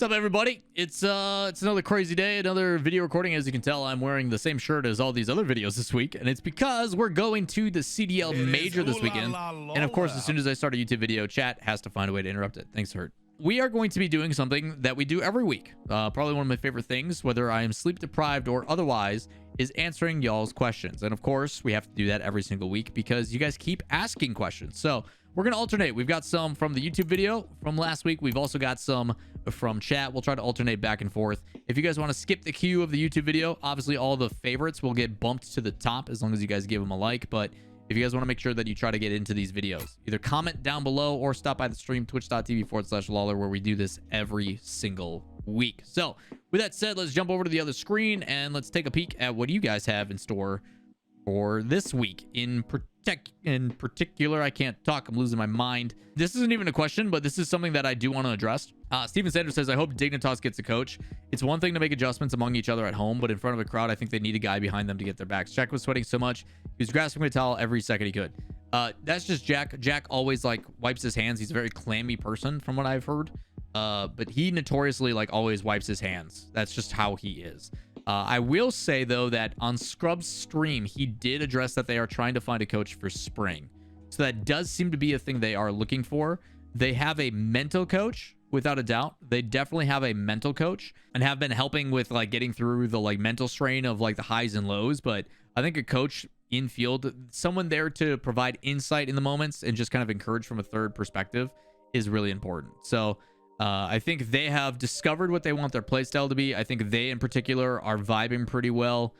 What's up, everybody? It's another crazy day, another video recording. As you can tell, I'm wearing the same shirt as all these other videos this week, and it's because we're going to the CDL Major this weekend. And of course, as soon as I start a YouTube video, chat has to find a way to interrupt it. Thanks, Hurt. We are going to be doing something that we do every week. Probably one of my favorite things, whether I am sleep deprived or otherwise, is answering y'all's questions. And of course, we have to do that every single week because you guys keep asking questions. So we're going to alternate. We've got some from the YouTube video from last week. We've also got some from chat. We'll try to alternate back and forth. If you guys want to skip the queue of the YouTube video, obviously all the favorites will get bumped to the top as long as you guys give them a like. But if you guys want to make sure that you try to get into these videos, either comment down below or stop by the stream, twitch.tv/Lawler, where we do this every single week. So with that said, let's jump over to the other screen and let's take a peek at what you guys have in store for this week. In particular, I can't talk, I'm losing my mind. This isn't even a question, but this is something that I do want to address. Steven Sanders says, I hope Dignitas gets a coach. It's one thing to make adjustments among each other at home, but in front of a crowd, I think they need a guy behind them to get their backs. Jack was sweating so much, he was grasping the towel every second he could. That's just Jack. Jack always like wipes his hands. He's a very clammy person from what I've heard. But he notoriously like always wipes his hands. That's just how he is. I will say, though, that on Scrub's stream, he did address that they are trying to find a coach for spring. So that does seem to be a thing they are looking for. They have a mental coach, without a doubt. They definitely have a mental coach and have been helping with like getting through the like mental strain of like the highs and lows. But I think a coach in field, someone there to provide insight in the moments and just kind of encourage from a third perspective is really important. So I think they have discovered what they want their playstyle to be. I think they in particular are vibing pretty well,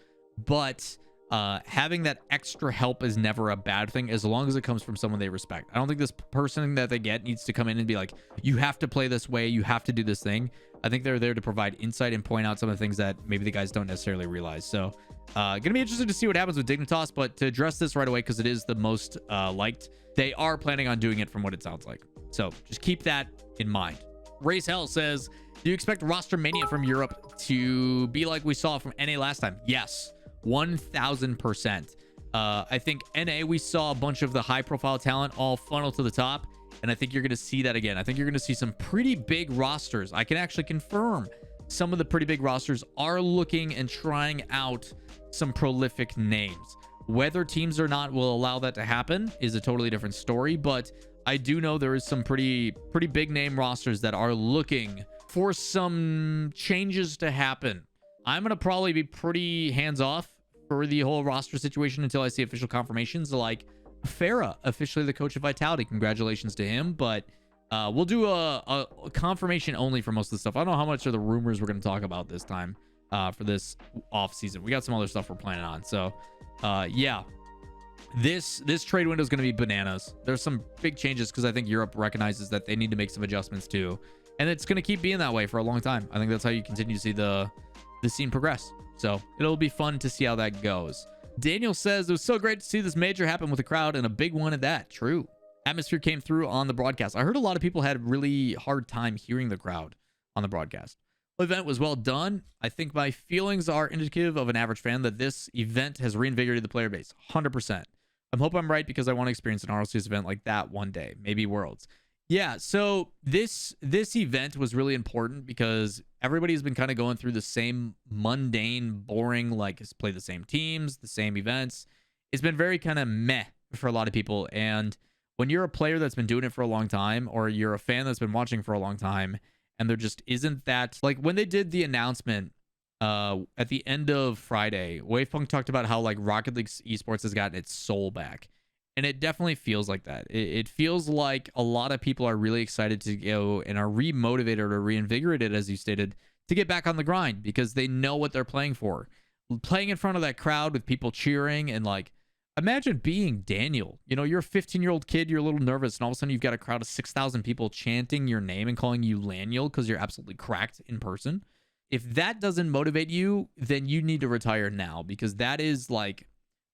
but having that extra help is never a bad thing as long as it comes from someone they respect. I don't think this person that they get needs to come in and be like, you have to play this way, you have to do this thing. I think they're there to provide insight and point out some of the things that maybe the guys don't necessarily realize. So gonna be interesting to see what happens with Dignitas, but to address this right away, because it is the most liked, they are planning on doing it from what it sounds like. So just keep that in mind. Race Hell says, do you expect roster mania from Europe to be like we saw from NA last time? Yes, 1000%. I think NA, we saw a bunch of the high profile talent all funnel to the top, and I think you're going to see that again. I think you're going to see some pretty big rosters. I can actually confirm some of the pretty big rosters are looking and trying out some prolific names. Whether teams or not will allow that to happen is a totally different story, but I do know there is some pretty big name rosters that are looking for some changes to happen. I'm going to probably be pretty hands off for the whole roster situation until I see official confirmations, like Farah, officially the coach of Vitality. Congratulations to him. But we'll do a confirmation only for most of the stuff. I don't know how much of the rumors we're going to talk about this time for this off season. We got some other stuff we're planning on. So yeah. This trade window is going to be bananas. There's some big changes because I think Europe recognizes that they need to make some adjustments too, and it's going to keep being that way for a long time. I think that's how you continue to see the scene progress. So it'll be fun to see how that goes. Daniel says, it was so great to see this major happen with the crowd, and a big one at that. True. Atmosphere came through on the broadcast. I heard a lot of people had really hard time hearing the crowd on the broadcast. The event was well done. I think my feelings are indicative of an average fan that this event has reinvigorated the player base. 100%. I hope I'm right because I want to experience an RLCS event like that one day, maybe Worlds. Yeah, so this event was really important because everybody's been kind of going through the same mundane, boring, like play the same teams, the same events. It's been very kind of meh for a lot of people. And when you're a player that's been doing it for a long time, or you're a fan that's been watching for a long time, and there just isn't that, like when they did the announcement at the end of Friday, Wavepunk talked about how like Rocket League esports has gotten its soul back, and it definitely feels like that. It feels like a lot of people are really excited to go and are remotivated or reinvigorated, as you stated, to get back on the grind because they know what they're playing for. Playing in front of that crowd with people cheering, and like imagine being Daniel. You know, you're a 15-year-old kid, you're a little nervous, and all of a sudden you've got a crowd of 6,000 people chanting your name and calling you Laniel because you're absolutely cracked in person. If that doesn't motivate you, then you need to retire now, because that is like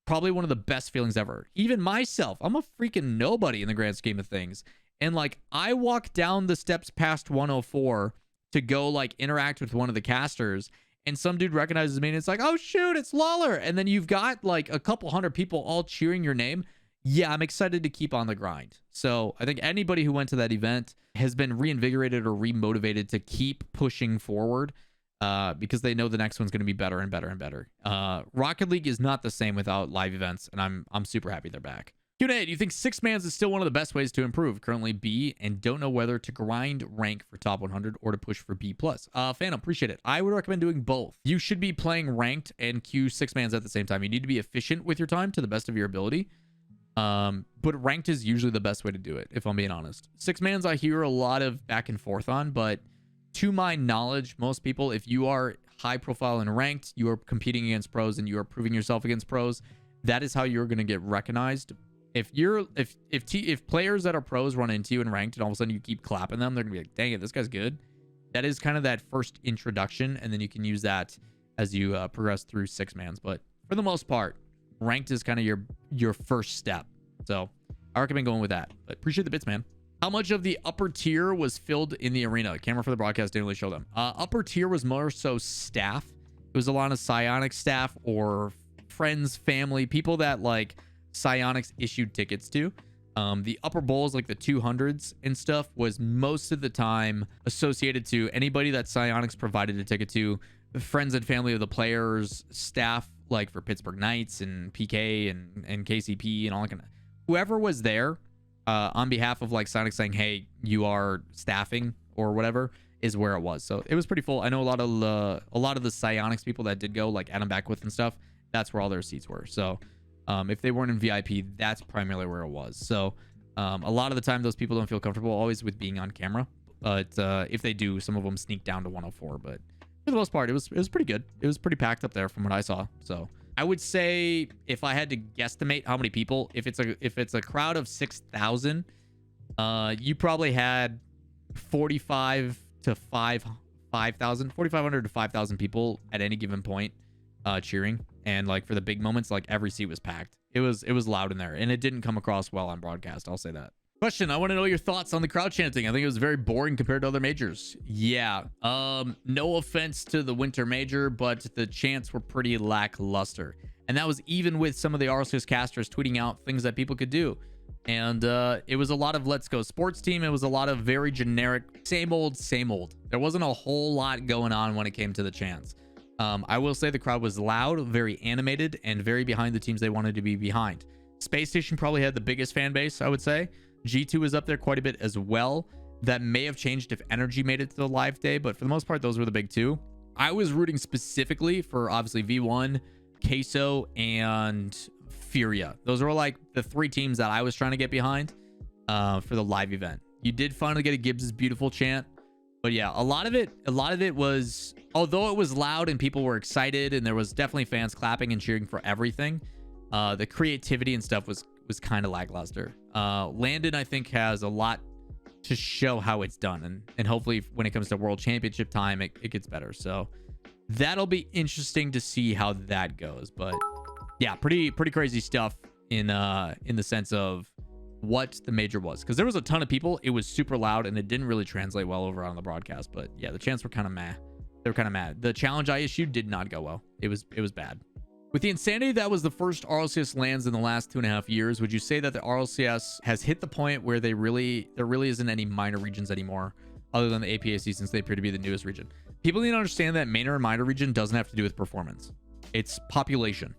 probably one of the best feelings ever. Even myself, I'm a freaking nobody in the grand scheme of things. And like I walk down the steps past 104 to go like interact with one of the casters, and some dude recognizes me and it's like, oh shoot, it's Lawler. And then you've got like a couple hundred people all cheering your name. yeah, I'm excited to keep on the grind. So I think anybody who went to that event has been reinvigorated or remotivated to keep pushing forward, because they know the next one's going to be better and better and better. Rocket League is not the same without live events, and I'm super happy they're back. Q&A, do you think 6-mans is still one of the best ways to improve? Currently B, and don't know whether to grind rank for top 100 or to push for B+. Phantom, appreciate it. I would recommend doing both. You should be playing ranked and queue 6-mans at the same time. You need to be efficient with your time to the best of your ability. But ranked is usually the best way to do it, if I'm being honest. 6-mans I hear a lot of back and forth on, but to my knowledge, most people, if you are high profile and ranked, you are competing against pros and you are proving yourself against pros, that is how you're going to get recognized. If players that are pros run into you in ranked and all of a sudden you keep clapping them, they're gonna be like, dang it, this guy's good. That is kind of that first introduction, and then you can use that as you progress through 6-mans. But for the most part, ranked is kind of your first step. So I recommend going with that. But appreciate the bits, man. How much of the upper tier was filled in the arena? Camera for the broadcast didn't really show them. Upper tier was more so staff. It was a lot of Psionics staff or friends, family, people that like Psionics issued tickets to. The upper bowls, like the 200s and stuff, was most of the time associated to anybody that Psionics provided a ticket to, the friends and family of the players, staff, like for Pittsburgh Knights and PK and KCP and all that kind of, whoever was there on behalf of like Psionics saying, hey, you are staffing or whatever, is where it was. So it was pretty full. I know a lot of the Psionics people that did go, like Adam Beckwith and stuff, that's where all their seats were. So if they weren't in VIP, that's primarily where it was. So a lot of the time, those people don't feel comfortable always with being on camera. But if they do, some of them sneak down to 104. But for the most part, it was pretty good. It was pretty packed up there from what I saw. So I would say if I had to guesstimate how many people, if it's a crowd of 6,000, you probably had 4,500 to 5,000 people at any given point cheering. And like for the big moments, like every seat was packed. It was loud in there, and it didn't come across well on broadcast. I'll say that. Question, I want to know your thoughts on the crowd chanting. I think it was very boring compared to other majors. Yeah. No offense to the winter major, but the chants were pretty lackluster. And that was even with some of the RLCS casters tweeting out things that people could do. And it was a lot of let's go sports team. It was a lot of very generic, same old, same old. There wasn't a whole lot going on when it came to the chants. I will say the crowd was loud, very animated, and very behind the teams they wanted to be behind. Space Station probably had the biggest fan base, I would say. G2 was up there quite a bit as well. That may have changed if Energy made it to the live day, but for the most part, those were the big two. I was rooting specifically for obviously V1, Queso, and Furia. Those were like the three teams that I was trying to get behind for the live event. You did finally get a Gibbs' beautiful chant. But yeah, a lot of it was, although it was loud and people were excited and there was definitely fans clapping and cheering for everything, the creativity and stuff was kind of lackluster. Landon, I think, has a lot to show how it's done, and hopefully when it comes to World Championship time, it gets better. So that'll be interesting to see how that goes. But yeah, pretty crazy stuff in the sense of what the major was, because there was a ton of people. It was super loud and it didn't really translate well over on the broadcast. But yeah, the chants were kind of meh. They were kind of mad. The challenge I issued did not go well. It was bad. With the insanity that was the first RLCS lands in the last 2.5 years, would you say that the RLCS has hit the point where there really isn't any minor regions anymore other than the APAC, since they appear to be the newest region? People need to understand that minor and minor region doesn't have to do with performance. It's population.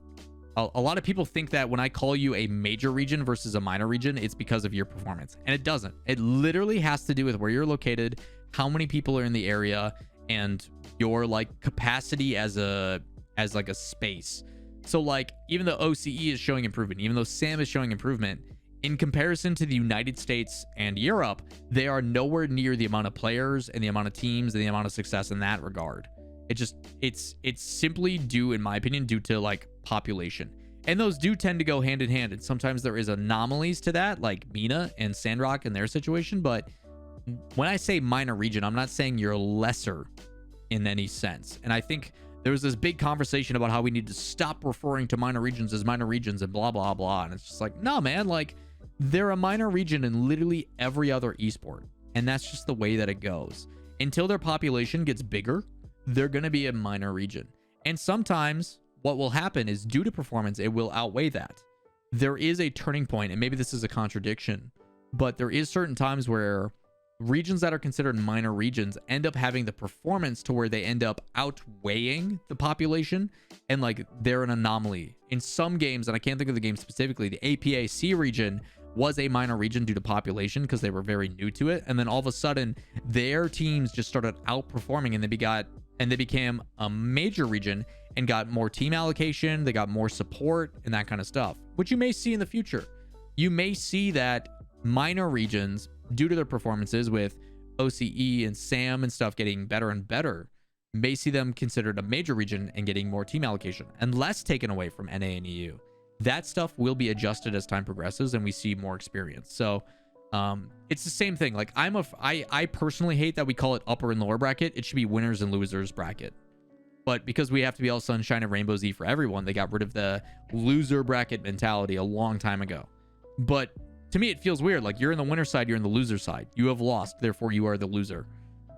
A lot of people think that when I call you a major region versus a minor region, it's because of your performance, and it doesn't. It literally has to do with where you're located, how many people are in the area, and your like capacity as like a space. So like even though OCE is showing improvement, even though SAM is showing improvement, in comparison to the United States and Europe, they are nowhere near the amount of players and the amount of teams and the amount of success in that regard. It's simply due, in my opinion, due to like population. And those do tend to go hand in hand. And sometimes there is anomalies to that, like Mina and Sandrock and their situation. But when I say minor region, I'm not saying you're lesser in any sense. And I think there was this big conversation about how we need to stop referring to minor regions as minor regions and blah, blah, blah. And it's just like, no, man, like they're a minor region in literally every other esport. And that's just the way that it goes. Until their population gets bigger, they're going to be a minor region. And sometimes what will happen is due to performance, it will outweigh that. there is a turning point, and maybe this is a contradiction, but there is certain times where regions that are considered minor regions end up having the performance to where they end up outweighing the population, and like they're an anomaly in some games. And I can't think of the game specifically. The APAC region was a minor region due to population because they were very new to it, and then all of a sudden their teams just started outperforming, and they became a major region and got more team allocation, they got more support and that kind of stuff, which you may see in the future. You may see that minor regions, due to their performances with OCE and SAM and stuff getting better and better, may see them considered a major region and getting more team allocation and less taken away from NA and EU. That stuff will be adjusted as time progresses and we see more experience. So it's the same thing. Like I personally hate that we call it upper and lower bracket. It should be winners and losers bracket. But because we have to be all sunshine and rainbows for everyone, they got rid of the loser bracket mentality a long time ago. But to me, it feels weird. Like you're in the winner side, you're in the loser side. You have lost, therefore you are the loser.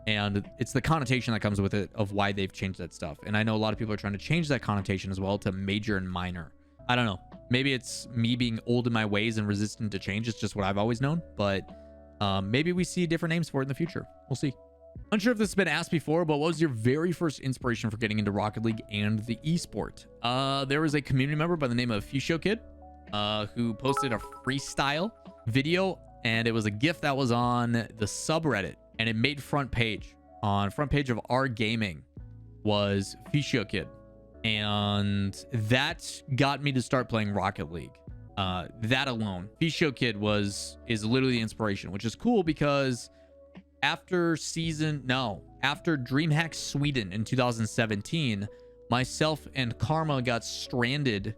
And it's the connotation that comes with it of why they've changed that stuff. And I know a lot of people are trying to change that connotation as well to major and minor. I don't know. Maybe it's me being old in my ways and resistant to change. It's just what I've always known. But maybe we see different names for it in the future. We'll see. Unsure if this has been asked before, but what was your very first inspiration for getting into Rocket League and the esport? There was a community member by the name of Fusho Kid who posted a freestyle video, and it was a GIF that was on the subreddit, and it made front page. On front page of our gaming was Fusho Kid, and that got me to start playing Rocket League. That alone, Fusho Kid is literally the inspiration, which is cool because after DreamHack Sweden in 2017, myself and Karma got stranded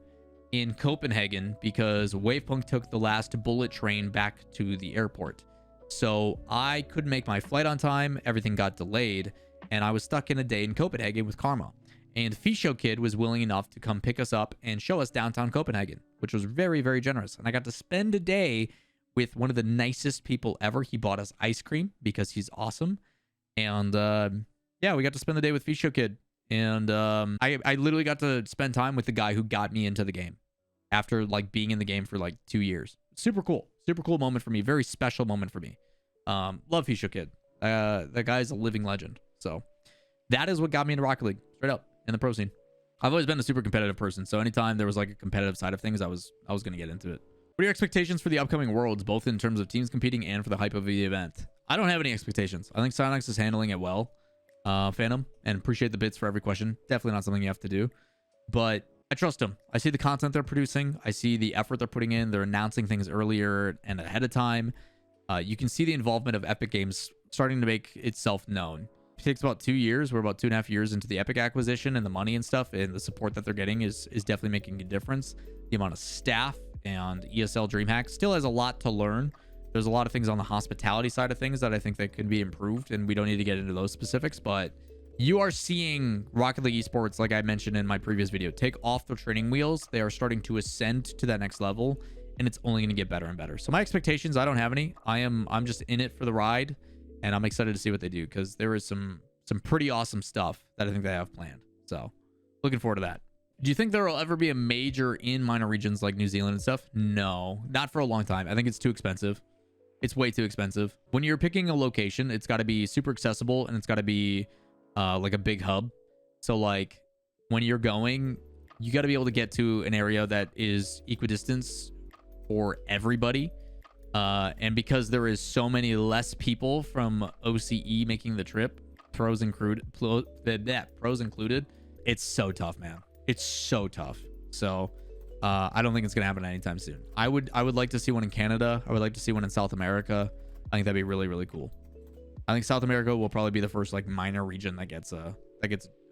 in Copenhagen because Wavepunk took the last bullet train back to the airport. So I couldn't make my flight on time, everything got delayed, and I was stuck in a day in Copenhagen with Karma. And Fusho Kid was willing enough to come pick us up and show us downtown Copenhagen, which was very, very generous. And I got to spend a day with one of the nicest people ever. He bought us ice cream because he's awesome. And yeah, we got to spend the day with Fusho Kid. And I literally got to spend time with the guy who got me into the game after like being in the game for like 2 years. Super cool. Super cool moment for me. Very special moment for me. Love Fusho Kid. That guy's a living legend. So that is what got me into Rocket League. Straight up in the pro scene. I've always been a super competitive person. So anytime there was like a competitive side of things, I was going to get into it. What are your expectations for the upcoming Worlds, both in terms of teams competing and for the hype of the event? I don't have any expectations. I think Synox is handling it well, Phantom, and appreciate the bits for every question. Definitely not something you have to do, but I trust them. I see the content they're producing. I see the effort they're putting in. They're announcing things earlier and ahead of time. You can see the involvement of Epic Games starting to make itself known. It takes about 2 years. We're about 2.5 years into the Epic acquisition, and the money and stuff and the support that they're getting is definitely making a difference. The amount of staff and ESL DreamHack still has a lot to learn. There's a lot of things on the hospitality side of things that I think that could be improved, and we don't need to get into those specifics, but you are seeing Rocket League esports, like I mentioned in my previous video, take off the training wheels. They are starting to ascend to that next level, and it's only going to get better and better. So my expectations, I don't have any. I'm just in it for the ride, and I'm excited to see what they do because there is some pretty awesome stuff that I think they have planned. So looking forward to that. Do you think there will ever be a major in minor regions like New Zealand and stuff? No, not for a long time. I think it's too expensive. It's way too expensive. When you're picking a location, it's got to be super accessible, and it's got to be like a big hub. So like when you're going, you got to be able to get to an area that is equidistance for everybody. And because there is so many less people from OCE making the trip, pros included, it's so tough, man. It's so tough. So I don't think it's gonna happen anytime soon. I would like to see one in Canada. I would like to see one in South America. I think that'd be really, really cool. I think South America will probably be the first like minor region that gets a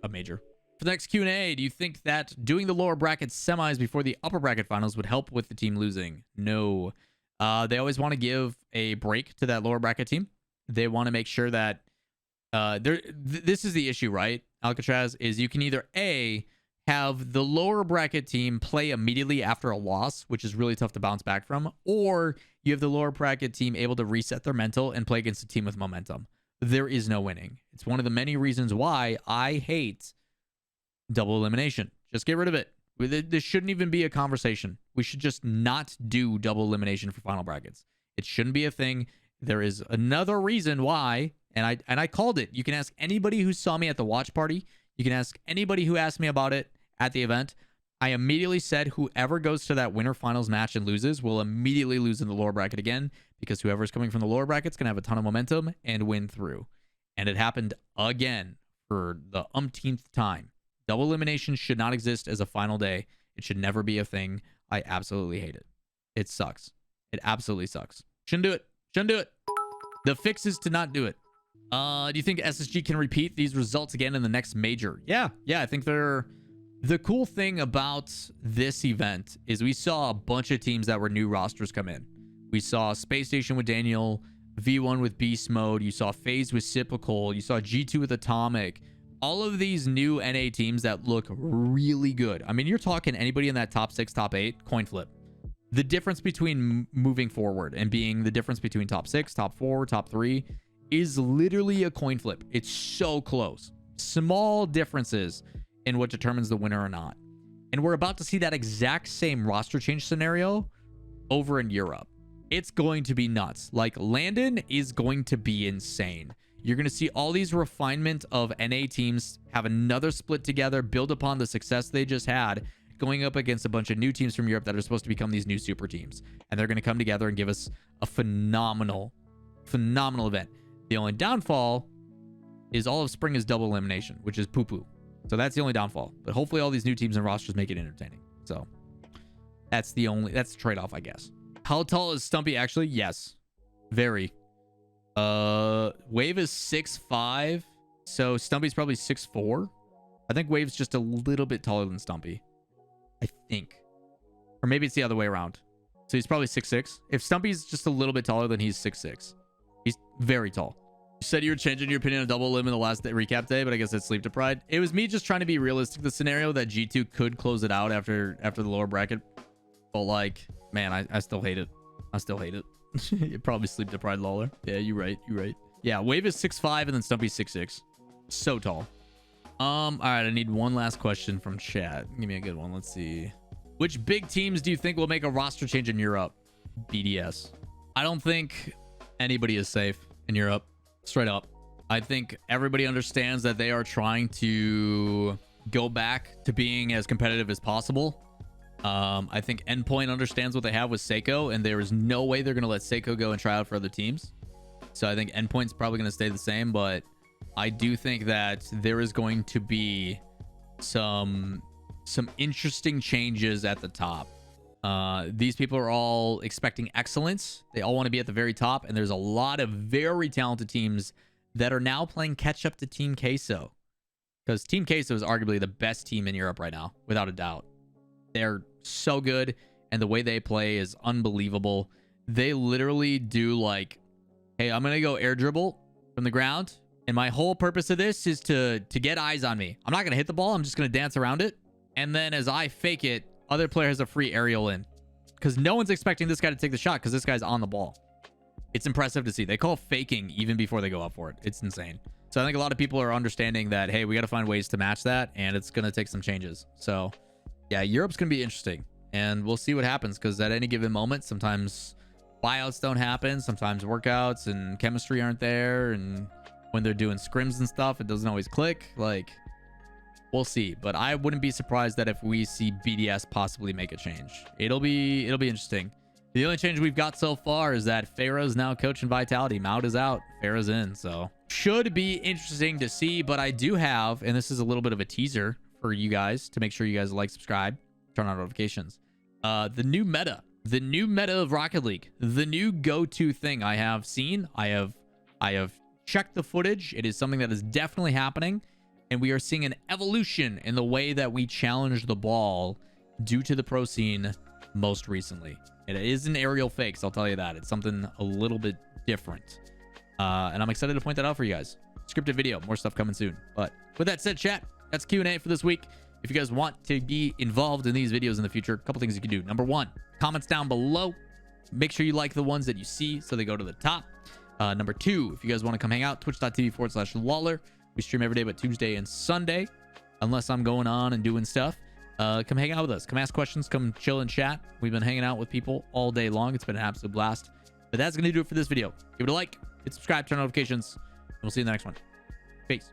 major. For the next Q&A, do you think that doing the lower bracket semis before the upper bracket finals would help with the team losing? No. They always want to give a break to that lower bracket team. They want to make sure that this is the issue, right? Alcatraz is you can either A, have the lower bracket team play immediately after a loss, which is really tough to bounce back from, or you have the lower bracket team able to reset their mental and play against a team with momentum. There is no winning. It's one of the many reasons why I hate double elimination. Just get rid of it. This shouldn't even be a conversation. We should just not do double elimination for final brackets. It shouldn't be a thing. There is another reason why, and I called it. You can ask anybody who saw me at the watch party. You can ask anybody who asked me about it at the event. I immediately said whoever goes to that winter finals match and loses will immediately lose in the lower bracket again, because whoever's coming from the lower bracket's going to have a ton of momentum and win through. And it happened again for the umpteenth time. Double elimination should not exist as a final day. It should never be a thing. I absolutely hate it. It sucks. It absolutely sucks. Shouldn't do it. Shouldn't do it. The fix is to not do it. Do you think SSG can repeat these results again in the next major? Yeah, I think they're... The cool thing about this event is we saw a bunch of teams that were new rosters come in. We saw Space Station with Daniel, V1 with Beast Mode, you saw FaZe with Sipical, you saw G2 with Atomic. All of these new NA teams that look really good. I mean, you're talking anybody in that top 6, top 8, coin flip. The difference between moving forward and being the difference between top 6, top 4, top 3 is literally a coin flip. It's so close. Small differences in what determines the winner or not. And we're about to see that exact same roster change scenario over in Europe. It's going to be nuts. Like, Landon is going to be insane. You're going to see all these refinement of NA teams have another split together, build upon the success they just had, going up against a bunch of new teams from Europe that are supposed to become these new super teams. And they're going to come together and give us a phenomenal event. The only downfall is all of spring is double elimination, which is poo-poo. So that's the only downfall. But hopefully all these new teams and rosters make it entertaining. So that's the trade-off, I guess. How tall is Stumpy actually? Yes. Very. Wave is 6'5", so Stumpy's probably 6'4". I think Wave's just a little bit taller than Stumpy. I think. Or maybe it's the other way around. So he's probably 6'6". If Stumpy's just a little bit taller, then he's 6'6". He's very tall. You said you were changing your opinion on double elim in the last recap day, but I guess it's sleep deprived. It was me just trying to be realistic. The scenario that G2 could close it out after the lower bracket. But like, man, I still hate it. I still hate it. You're probably sleep deprived, Lawler. Yeah, you're right. Yeah, Wave is 6'5", and then Stumpy's 6'6". So tall. All right, I need one last question from chat. Give me a good one. Let's see. Which big teams do you think will make a roster change in Europe? BDS. I don't think anybody is safe in Europe. Straight up. I think everybody understands that they are trying to go back to being as competitive as possible. I think Endpoint understands what they have with Seiko, and there is no way they're going to let Seiko go and try out for other teams. So I think Endpoint's probably going to stay the same, but I do think that there is going to be some interesting changes at the top. These people are all expecting excellence. They all want to be at the very top, and there's a lot of very talented teams that are now playing catch up to Team Queso, because Team Queso is arguably the best team in Europe right now, without a doubt. They're so good, and the way they play is unbelievable. They literally do like, hey, I'm gonna go air dribble from the ground, and my whole purpose of this is to get eyes on me. I'm not gonna hit the ball. I'm just gonna dance around it, and then as I fake it, other player has a free aerial in, because no one's expecting this guy to take the shot because this guy's on the ball. It's impressive to see. They call faking even before they go up for it. It's insane. So I think a lot of people are understanding that, hey, we got to find ways to match that, and it's going to take some changes. So yeah, Europe's going to be interesting, and we'll see what happens, because at any given moment, sometimes buyouts don't happen, sometimes workouts and chemistry aren't there, and when they're doing scrims and stuff, it doesn't always click. Like, we'll see, but I wouldn't be surprised that if we see BDS possibly make a change. It'll be interesting. The only change we've got so far is that Pharaoh's now coaching Vitality. Maud is out, Pharaoh's in, so should be interesting to see. But I do have, and this is a little bit of a teaser for you guys to make sure you guys like, subscribe, turn on notifications. The new meta of Rocket League, the new go-to thing I have seen. I have checked the footage. It is something that is definitely happening. And we are seeing an evolution in the way that we challenge the ball due to the pro scene most recently. It isn't aerial fakes, I'll tell you that. It's something a little bit different. And I'm excited to point that out for you guys. Scripted video, more stuff coming soon. But with that said, chat, that's Q&A for this week. If you guys want to be involved in these videos in the future, a couple things you can do. Number one, comments down below. Make sure you like the ones that you see so they go to the top. Number two, if you guys want to come hang out, twitch.tv/Lawler. We stream every day but Tuesday and Sunday, unless I'm going on and doing stuff. come hang out with us. Come ask questions. Come chill and chat. We've been hanging out with people all day long. It's been an absolute blast. But that's going to do it for this video. Give it a like, hit subscribe, turn on notifications, and we'll see you in the next one. Peace.